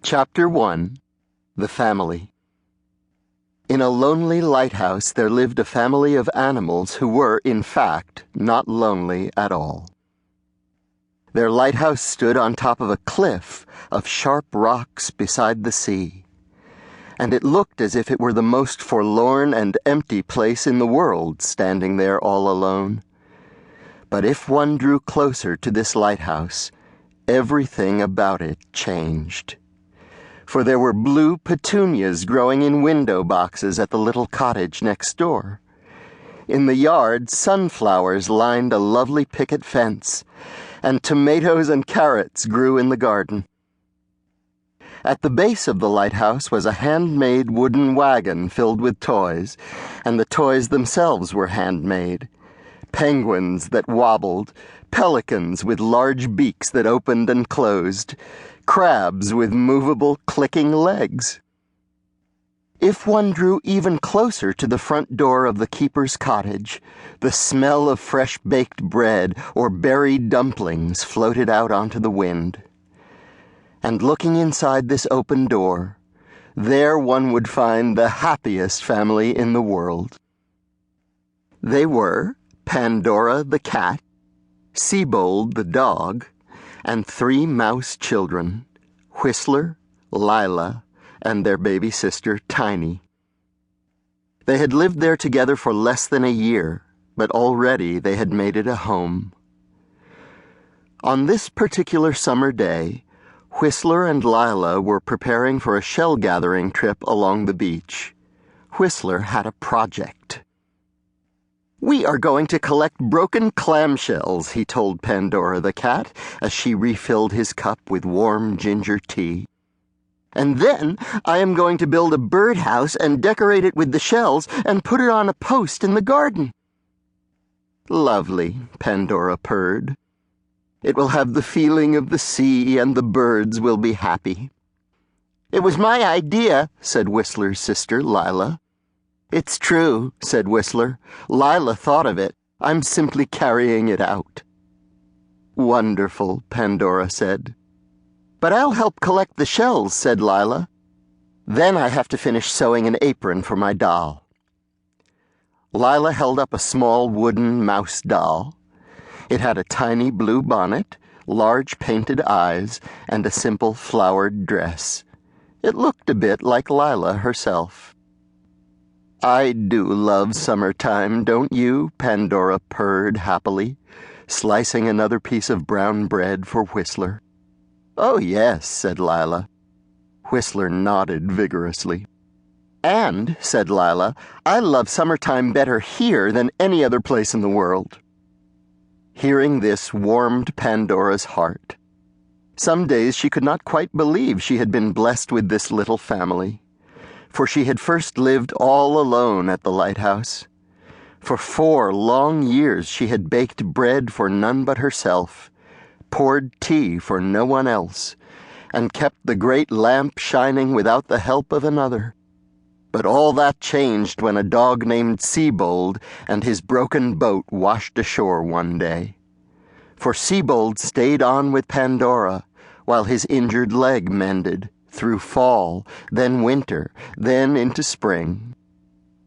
Chapter 1. The Family. In a lonely lighthouse there lived a family of animals who were, in fact, not lonely at all. Their lighthouse stood on top of a cliff of sharp rocks beside the sea, and it looked as if it were the most forlorn and empty place in the world, standing there all alone. But if one drew closer to this lighthouse, everything about it changed. For there were blue petunias growing in window boxes at the little cottage next door. In the yard, sunflowers lined a lovely picket fence, and tomatoes and carrots grew in the garden. At the base of the lighthouse was a handmade wooden wagon filled with toys, and the toys themselves were handmade. Penguins that wobbled, pelicans with large beaks that opened and closed, crabs with movable, clicking legs. If one drew even closer to the front door of the keeper's cottage, the smell of fresh baked bread or berry dumplings floated out onto the wind. And looking inside this open door, there one would find the happiest family in the world. They were Pandora the cat, Seabold the dog, and 3 mouse children, Whistler, Lila, and their baby sister, Tiny. They had lived there together for less than a year, but already they had made it a home. On this particular summer day, Whistler and Lila were preparing for a shell-gathering trip along the beach. Whistler had a project. "We are going to collect broken clamshells," he told Pandora the cat as she refilled his cup with warm ginger tea. "And then I am going to build a birdhouse and decorate it with the shells and put it on a post in the garden." "Lovely," Pandora purred. "It will have the feeling of the sea and the birds will be happy." "It was my idea," said Whistler's sister, Lila. "It's true," said Whistler. "Lila thought of it. I'm simply carrying it out." "Wonderful," Pandora said. "But I'll help collect the shells," said Lila. "Then I have to finish sewing an apron for my doll." Lila held up a small wooden mouse doll. It had a tiny blue bonnet, large painted eyes, and a simple flowered dress. It looked a bit like Lila herself. "I do love summertime, don't you?" Pandora purred happily, slicing another piece of brown bread for Whistler. "Oh, yes," said Lila. Whistler nodded vigorously. "And," said Lila, "I love summertime better here than any other place in the world." Hearing this warmed Pandora's heart. Some days she could not quite believe she had been blessed with this little family. For she had first lived all alone at the lighthouse. For 4 long years she had baked bread for none but herself, poured tea for no one else, and kept the great lamp shining without the help of another. But all that changed when a dog named Seabold and his broken boat washed ashore one day. For Seabold stayed on with Pandora while his injured leg mended, through fall, then winter, then into spring.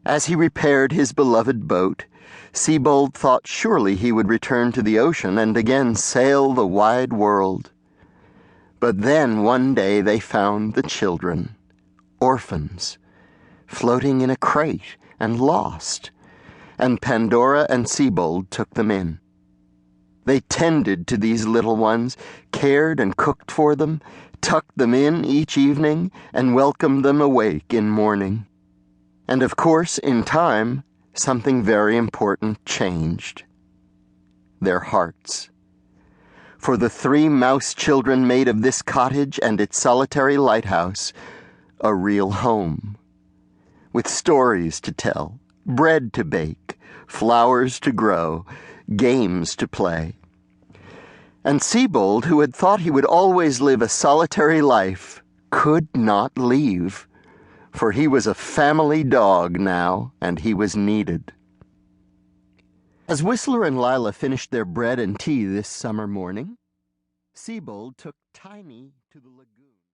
As he repaired his beloved boat, Seabold thought surely he would return to the ocean and again sail the wide world. But then one day they found the children, orphans, floating in a crate and lost, and Pandora and Seabold took them in. They tended to these little ones, cared and cooked for them, tucked them in each evening, and welcomed them awake in morning. And of course, in time, something very important changed. Their hearts. For the 3 mouse children made of this cottage and its solitary lighthouse a real home. With stories to tell, bread to bake, flowers to grow, games to play. And Seabold, who had thought he would always live a solitary life, could not leave, for he was a family dog now, and he was needed. As Whistler and Lila finished their bread and tea this summer morning, Seabold took Tiny to the lagoon.